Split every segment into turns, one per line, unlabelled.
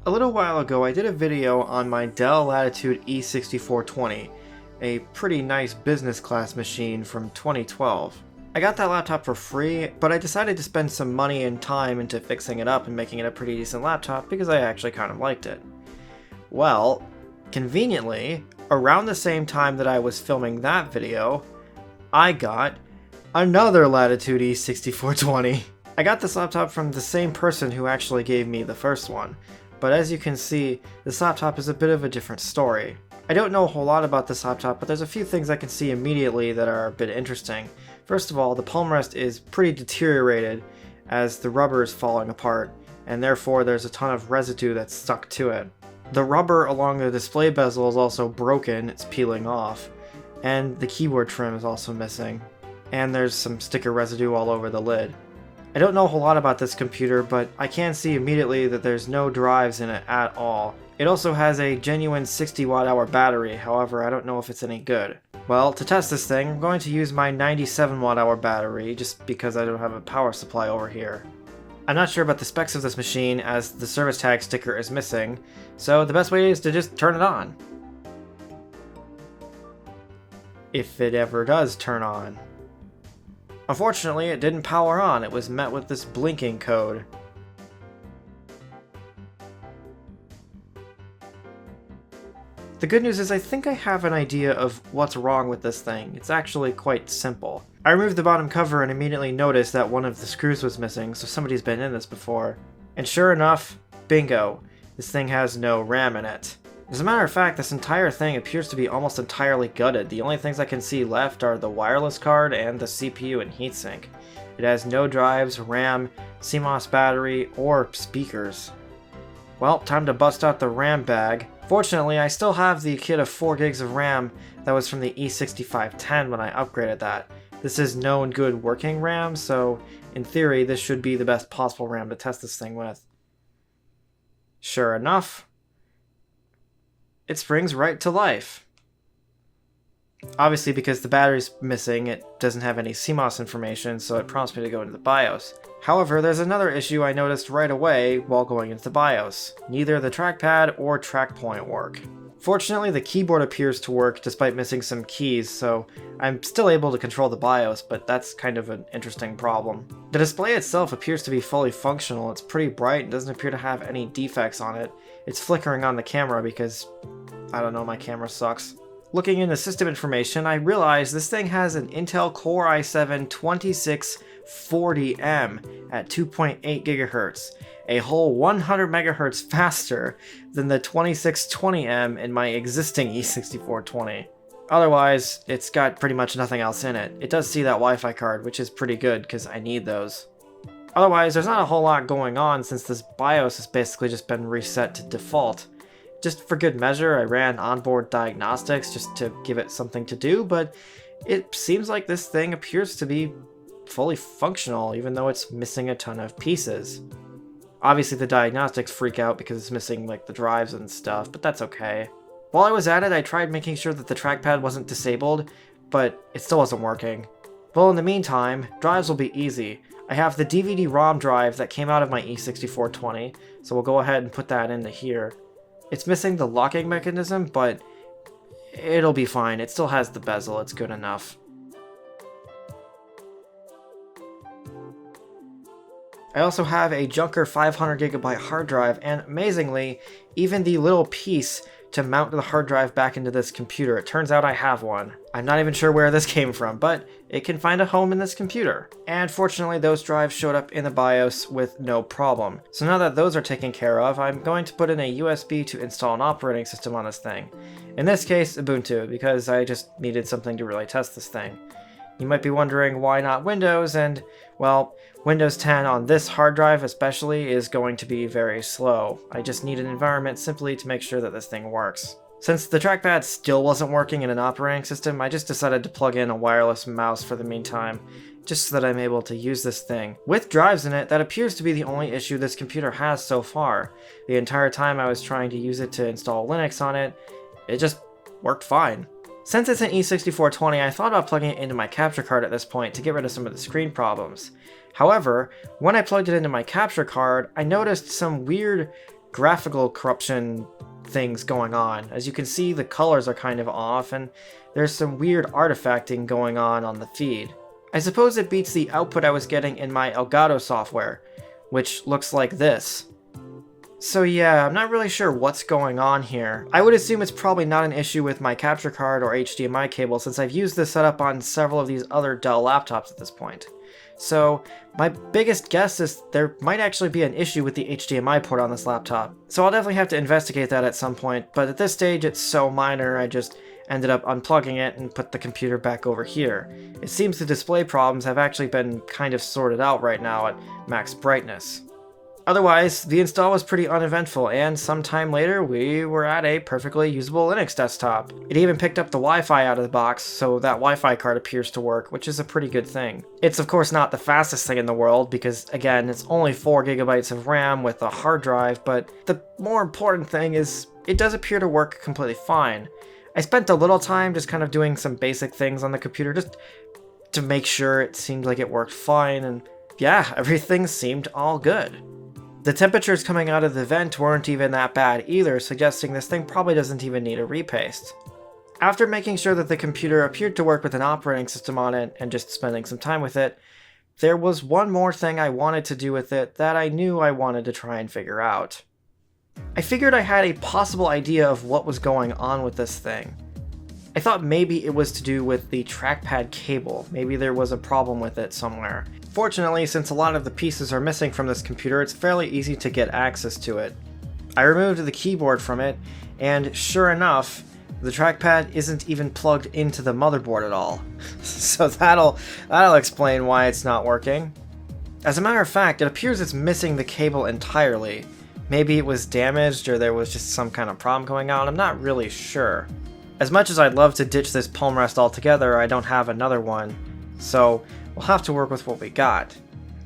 A little while ago I did a video on my Dell Latitude E6420, a pretty nice business class machine from 2012. I got that laptop for free, but I decided to spend some money and time into fixing it up and making it a pretty decent laptop because I actually kind of liked it. Well, conveniently, around the same time that I was filming that video, I got another Latitude E6420. I got this laptop from the same person who actually gave me the first one, but as you can see, this laptop is a bit of a different story. I don't know a whole lot about this laptop, but there's a few things I can see immediately that are a bit interesting. First of all, the palm rest is pretty deteriorated as the rubber is falling apart, and therefore there's a ton of residue that's stuck to it. The rubber along the display bezel is also broken, it's peeling off, and the keyboard trim is also missing, and there's some sticker residue all over the lid. I don't know a whole lot about this computer, but I can see immediately that there's no drives in it at all. It also has a genuine 60 watt-hour battery, however I don't know if it's any good. Well, to test this thing, I'm going to use my 97 watt-hour battery, just because I don't have a power supply over here. I'm not sure about the specs of this machine as the service tag sticker is missing, so the best way is to just turn it on. If it ever does turn on. Unfortunately, it didn't power on, it was met with this blinking code. The good news is I think I have an idea of what's wrong with this thing. It's actually quite simple. I removed the bottom cover and immediately noticed that one of the screws was missing, so somebody's been in this before. And sure enough, bingo, this thing has no RAM in it. As a matter of fact, this entire thing appears to be almost entirely gutted. The only things I can see left are the wireless card and the CPU and heatsink. It has no drives, RAM, CMOS battery, or speakers. Well, time to bust out the RAM bag. Fortunately, I still have the kit of 4 gigs of RAM that was from the E6520 when I upgraded that. This is known good working RAM, so in theory this should be the best possible RAM to test this thing with. Sure enough, it springs right to life. Obviously, because the battery's missing, it doesn't have any CMOS information, so it prompts me to go into the BIOS. However, there's another issue I noticed right away while going into the BIOS. Neither the trackpad or track point work. Fortunately, the keyboard appears to work despite missing some keys, so I'm still able to control the BIOS, but that's kind of an interesting problem. The display itself appears to be fully functional. It's pretty bright and doesn't appear to have any defects on it. It's flickering on the camera because, I don't know, my camera sucks. Looking into system information, I realized this thing has an Intel Core i7-2640M at 2.8 GHz, a whole 100 MHz faster than the 2620M in my existing E6420. Otherwise, it's got pretty much nothing else in it. It does see that Wi-Fi card, which is pretty good because I need those. Otherwise, there's not a whole lot going on since this BIOS has basically just been reset to default. Just for good measure, I ran onboard diagnostics just to give it something to do, but it seems like this thing appears to be fully functional, even though it's missing a ton of pieces. Obviously the diagnostics freak out because it's missing like the drives and stuff, but that's okay. While I was at it, I tried making sure that the trackpad wasn't disabled, but it still wasn't working. Well, in the meantime, drives will be easy. I have the DVD-ROM drive that came out of my E6420, so we'll go ahead and put that into here. It's missing the locking mechanism, but it'll be fine. It still has the bezel, it's good enough. I also have a Junker 500GB hard drive, and amazingly, even the little piece to mount the hard drive back into this computer. It turns out I have one. I'm not even sure where this came from, but it can find a home in this computer. And fortunately, those drives showed up in the BIOS with no problem. So now that those are taken care of, I'm going to put in a USB to install an operating system on this thing. In this case, Ubuntu, because I just needed something to really test this thing. You might be wondering why not Windows, and, well, Windows 10 on this hard drive especially is going to be very slow. I just need an environment simply to make sure that this thing works. Since the trackpad still wasn't working in an operating system, I just decided to plug in a wireless mouse for the meantime, just so that I'm able to use this thing. With drives in it, that appears to be the only issue this computer has so far. The entire time I was trying to use it to install Linux on it, it just worked fine. Since it's an E6420, I thought about plugging it into my capture card at this point to get rid of some of the screen problems. However, when I plugged it into my capture card, I noticed some weird graphical corruption things going on. As you can see, the colors are kind of off, and there's some weird artifacting going on the feed. I suppose it beats the output I was getting in my Elgato software, which looks like this. So yeah, I'm not really sure what's going on here. I would assume it's probably not an issue with my capture card or HDMI cable, since I've used this setup on several of these other Dell laptops at this point. So my biggest guess is there might actually be an issue with the HDMI port on this laptop. So I'll definitely have to investigate that at some point, but at this stage it's so minor I just ended up unplugging it and put the computer back over here. It seems the display problems have actually been kind of sorted out right now at max brightness. Otherwise, the install was pretty uneventful, and sometime later we were at a perfectly usable Linux desktop. It even picked up the Wi-Fi out of the box, so that Wi-Fi card appears to work, which is a pretty good thing. It's of course not the fastest thing in the world, because again, it's only 4 GB of RAM with a hard drive, but the more important thing is it does appear to work completely fine. I spent a little time just kind of doing some basic things on the computer just to make sure it seemed like it worked fine, and yeah, everything seemed all good. The temperatures coming out of the vent weren't even that bad either, suggesting this thing probably doesn't even need a repaste. After making sure that the computer appeared to work with an operating system on it and just spending some time with it, there was one more thing I wanted to do with it that I knew I wanted to try and figure out. I figured I had a possible idea of what was going on with this thing. I thought maybe it was to do with the trackpad cable. Maybe there was a problem with it somewhere. Fortunately, since a lot of the pieces are missing from this computer, it's fairly easy to get access to it. I removed the keyboard from it, and sure enough, the trackpad isn't even plugged into the motherboard at all. So that'll explain why it's not working. As a matter of fact, it appears it's missing the cable entirely. Maybe it was damaged or there was just some kind of problem going on, I'm not really sure. As much as I'd love to ditch this palm rest altogether, I don't have another one, so we'll have to work with what we got.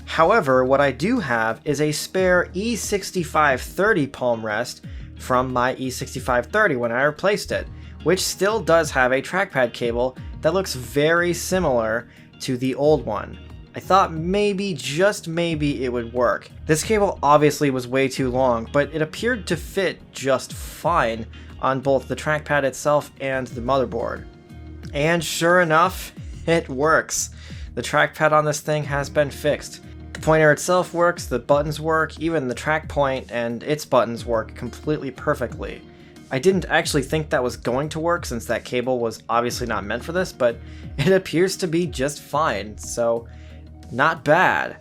However, what I do have is a spare E6520 palm rest from my E6530 when I replaced it, which still does have a trackpad cable that looks very similar to the old one. I thought maybe, just maybe, it would work. This cable obviously was way too long, but it appeared to fit just fine on both the trackpad itself and the motherboard. And sure enough, it works. The trackpad on this thing has been fixed. The pointer itself works, the buttons work, even the track point and its buttons work completely perfectly. I didn't actually think that was going to work since that cable was obviously not meant for this, but it appears to be just fine, so not bad.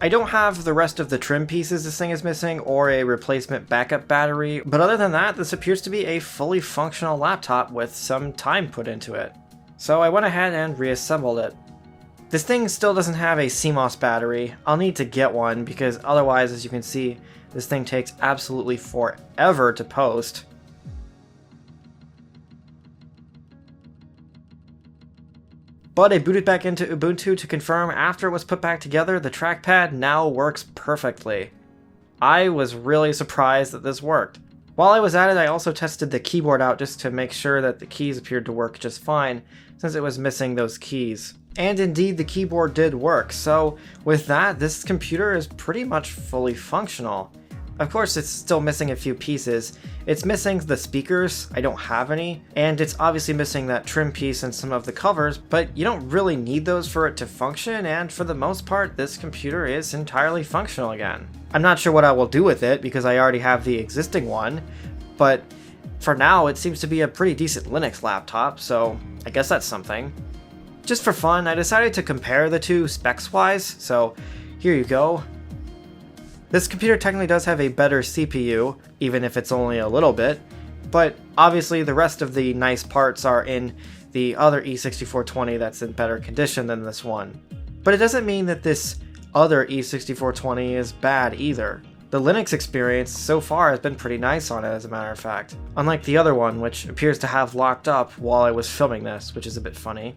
I don't have the rest of the trim pieces this thing is missing or a replacement backup battery, but other than that, this appears to be a fully functional laptop with some time put into it. So I went ahead and reassembled it. This thing still doesn't have a CMOS battery. I'll need to get one because otherwise, as you can see, this thing takes absolutely forever to post. But I booted back into Ubuntu to confirm after it was put back together, the trackpad now works perfectly. I was really surprised that this worked. While I was at it, I also tested the keyboard out just to make sure that the keys appeared to work just fine, since it was missing those keys. And indeed, the keyboard did work, so with that, this computer is pretty much fully functional. Of course, it's still missing a few pieces. It's missing the speakers, I don't have any, and it's obviously missing that trim piece and some of the covers, but you don't really need those for it to function, and for the most part, this computer is entirely functional again. I'm not sure what I will do with it, because I already have the existing one, but for now, it seems to be a pretty decent Linux laptop, so I guess that's something. Just for fun, I decided to compare the two specs-wise, so here you go. This computer technically does have a better CPU, even if it's only a little bit, but obviously the rest of the nice parts are in the other E6420 that's in better condition than this one. But it doesn't mean that this other E6420 is bad either. The Linux experience so far has been pretty nice on it, as a matter of fact, unlike the other one, which appears to have locked up while I was filming this, which is a bit funny.